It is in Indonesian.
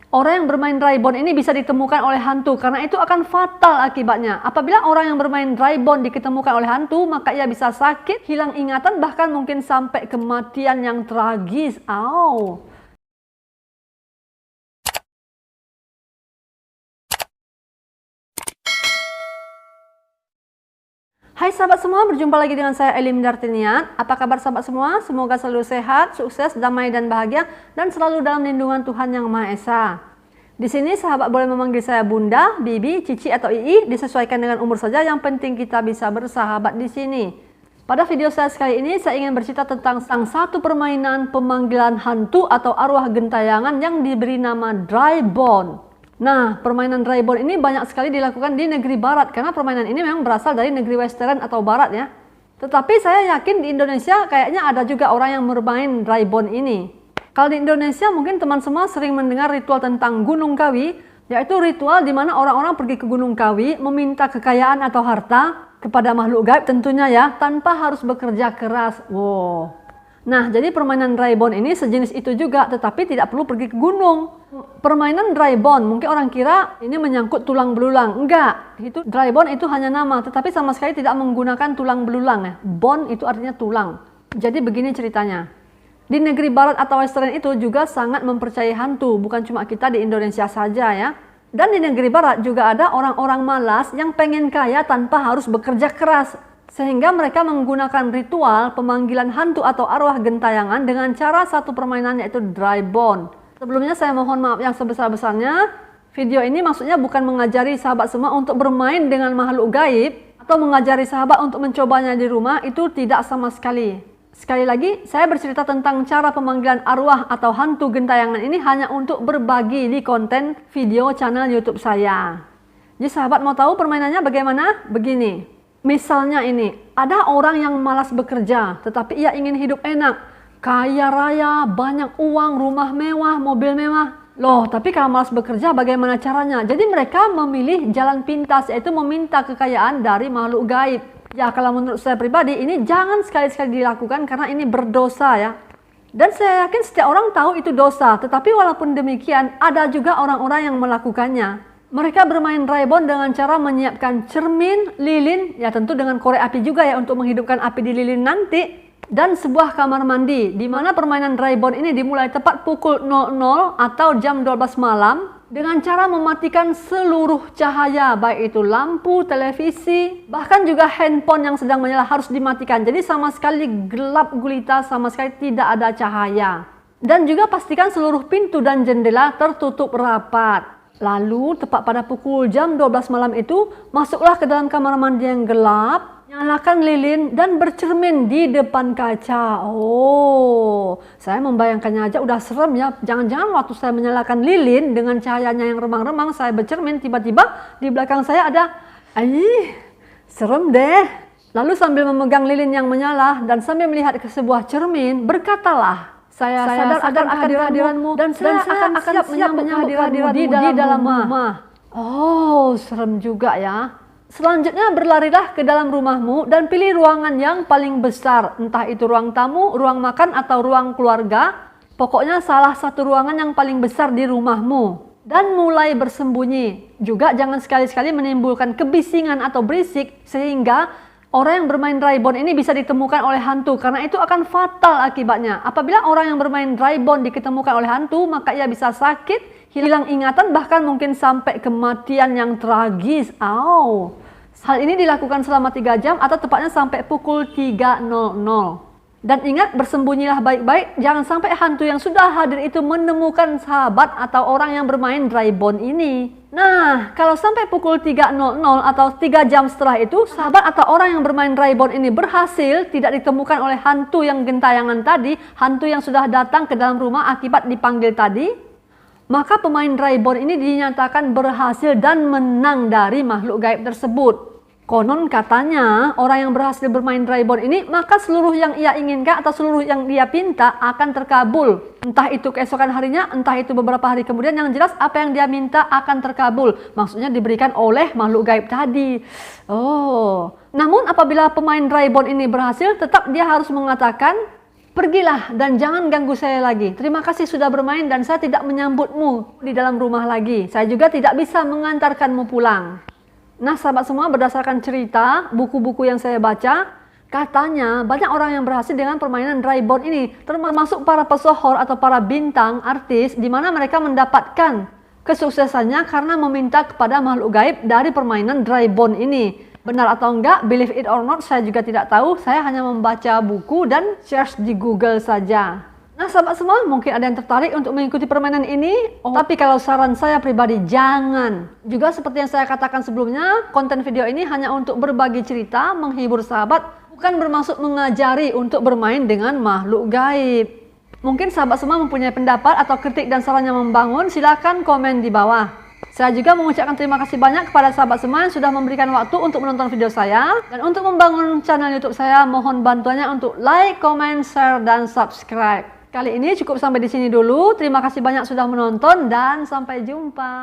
Orang yang bermain Draibon ini bisa ditemukan oleh hantu karena itu akan fatal akibatnya. Apabila orang yang bermain Draibon diketemukan oleh hantu, maka ia bisa sakit, hilang ingatan, bahkan mungkin sampai kematian yang tragis. Hai sahabat semua, berjumpa lagi dengan saya Elim Dartinian. Apa kabar sahabat semua? Semoga selalu sehat, sukses, damai dan bahagia dan selalu dalam lindungan Tuhan Yang Maha Esa. Di sini sahabat boleh memanggil saya Bunda, Bibi, Cici atau Ii, disesuaikan dengan umur saja, yang penting kita bisa bersahabat di sini. Pada video saya sekali ini saya ingin bercerita tentang satu permainan pemanggilan hantu atau arwah gentayangan yang diberi nama Draibon. Nah, permainan Draibon ini banyak sekali dilakukan di negeri barat karena permainan ini memang berasal dari negeri western atau barat ya. Tetapi saya yakin di Indonesia kayaknya ada juga orang yang bermain Draibon ini. Kalau di Indonesia mungkin teman semua sering mendengar ritual tentang Gunung Kawi, yaitu ritual di mana orang-orang pergi ke Gunung Kawi meminta kekayaan atau harta kepada makhluk gaib tentunya ya, tanpa harus bekerja keras. Wow. Nah, jadi permainan Draibon ini sejenis itu juga, tetapi tidak perlu pergi ke gunung. Permainan Draibon, mungkin orang kira ini menyangkut tulang belulang. Enggak, itu Draibon itu hanya nama, tetapi sama sekali tidak menggunakan tulang belulang ya. Bon itu artinya tulang. Jadi begini ceritanya. Di negeri barat atau western itu juga sangat mempercayai hantu, bukan cuma kita di Indonesia saja ya. Dan di negeri barat juga ada orang-orang malas yang pengen kaya tanpa harus bekerja keras. Sehingga mereka menggunakan ritual pemanggilan hantu atau arwah gentayangan dengan cara satu permainan yaitu Draibon. Sebelumnya saya mohon maaf yang sebesar-besarnya. Video ini maksudnya bukan mengajari sahabat semua untuk bermain dengan makhluk gaib atau mengajari sahabat untuk mencobanya di rumah, itu tidak sama sekali. Sekali lagi, saya bercerita tentang cara pemanggilan arwah atau hantu gentayangan ini hanya untuk berbagi di konten video channel YouTube saya. Jadi sahabat mau tahu permainannya bagaimana? Begini. Misalnya ini, ada orang yang malas bekerja, tetapi ia ingin hidup enak, kaya raya, banyak uang, rumah mewah, mobil mewah. Loh, tapi kalau malas bekerja bagaimana caranya? Jadi mereka memilih jalan pintas, yaitu meminta kekayaan dari makhluk gaib. Ya, kalau menurut saya pribadi, ini jangan sekali-sekali dilakukan karena ini berdosa ya. Dan saya yakin setiap orang tahu itu dosa, tetapi walaupun demikian, ada juga orang-orang yang melakukannya. Mereka bermain Draibon dengan cara menyiapkan cermin, lilin, ya tentu dengan korek api juga ya untuk menghidupkan api di lilin nanti, dan sebuah kamar mandi, di mana permainan Draibon ini dimulai tepat pukul 00 atau jam 12 malam dengan cara mematikan seluruh cahaya, baik itu lampu, televisi, bahkan juga handphone yang sedang menyala harus dimatikan. Jadi sama sekali gelap gulita, sama sekali tidak ada cahaya. Dan juga pastikan seluruh pintu dan jendela tertutup rapat. Lalu tepat pada pukul jam 12 malam itu, masuklah ke dalam kamar mandi yang gelap, nyalakan lilin dan bercermin di depan kaca. Oh, saya membayangkannya aja udah serem ya. Jangan-jangan waktu saya menyalakan lilin dengan cahayanya yang remang-remang, saya bercermin, tiba-tiba di belakang saya ada, serem deh. Lalu sambil memegang lilin yang menyala dan sambil melihat ke sebuah cermin, berkatalah, saya sadar akan kehadiranmu dan saya akan siap menyambut kehadiranmu di dalam rumah. Oh, serem juga ya. Selanjutnya berlarilah ke dalam rumahmu dan pilih ruangan yang paling besar. Entah itu ruang tamu, ruang makan, atau ruang keluarga. Pokoknya salah satu ruangan yang paling besar di rumahmu. Dan mulai bersembunyi. Juga jangan sekali-sekali menimbulkan kebisingan atau berisik sehingga orang yang bermain Draibon ini bisa ditemukan oleh hantu karena itu akan fatal akibatnya. Apabila orang yang bermain Draibon diketemukan oleh hantu, maka ia bisa sakit, hilang ingatan, bahkan mungkin sampai kematian yang tragis. Hal ini dilakukan selama 3 jam atau tepatnya sampai pukul 3.00. Dan ingat, bersembunyilah baik-baik, jangan sampai hantu yang sudah hadir itu menemukan sahabat atau orang yang bermain Draibon ini. Nah, kalau sampai pukul 3.00 atau 3 jam setelah itu, sahabat atau orang yang bermain Draibon ini berhasil tidak ditemukan oleh hantu yang gentayangan tadi, hantu yang sudah datang ke dalam rumah akibat dipanggil tadi, maka pemain Draibon ini dinyatakan berhasil dan menang dari makhluk gaib tersebut. Konon katanya orang yang berhasil bermain Draibon ini, maka seluruh yang ia inginkan atau seluruh yang dia pinta akan terkabul. Entah itu keesokan harinya, entah itu beberapa hari kemudian, yang jelas apa yang dia minta akan terkabul. Maksudnya diberikan oleh makhluk gaib tadi. Namun apabila pemain Draibon ini berhasil, tetap dia harus mengatakan Pergilah dan jangan ganggu saya lagi. Terima kasih sudah bermain dan saya tidak menyambutmu di dalam rumah lagi. Saya juga tidak bisa mengantarkanmu pulang. Nah sahabat semua, berdasarkan cerita, buku-buku yang saya baca, katanya banyak orang yang berhasil dengan permainan dry bone ini. Termasuk para pesohor atau para bintang artis, di mana mereka mendapatkan kesuksesannya karena meminta kepada makhluk gaib dari permainan dry bone ini. Benar atau enggak, believe it or not, saya juga tidak tahu. Saya hanya membaca buku dan search di Google saja. Nah sahabat semua, mungkin ada yang tertarik untuk mengikuti permainan ini. Tapi kalau saran saya pribadi, jangan. Juga seperti yang saya katakan sebelumnya, konten video ini hanya untuk berbagi cerita, menghibur sahabat, bukan bermaksud mengajari untuk bermain dengan makhluk gaib. Mungkin sahabat semua mempunyai pendapat atau kritik dan saran yang membangun, silakan komen di bawah. Saya juga mengucapkan terima kasih banyak kepada sahabat semua yang sudah memberikan waktu untuk menonton video saya. Dan untuk membangun channel YouTube saya, mohon bantuannya untuk like, comment, share, dan subscribe. Kali ini cukup sampai di sini dulu. Terima kasih banyak sudah menonton dan sampai jumpa.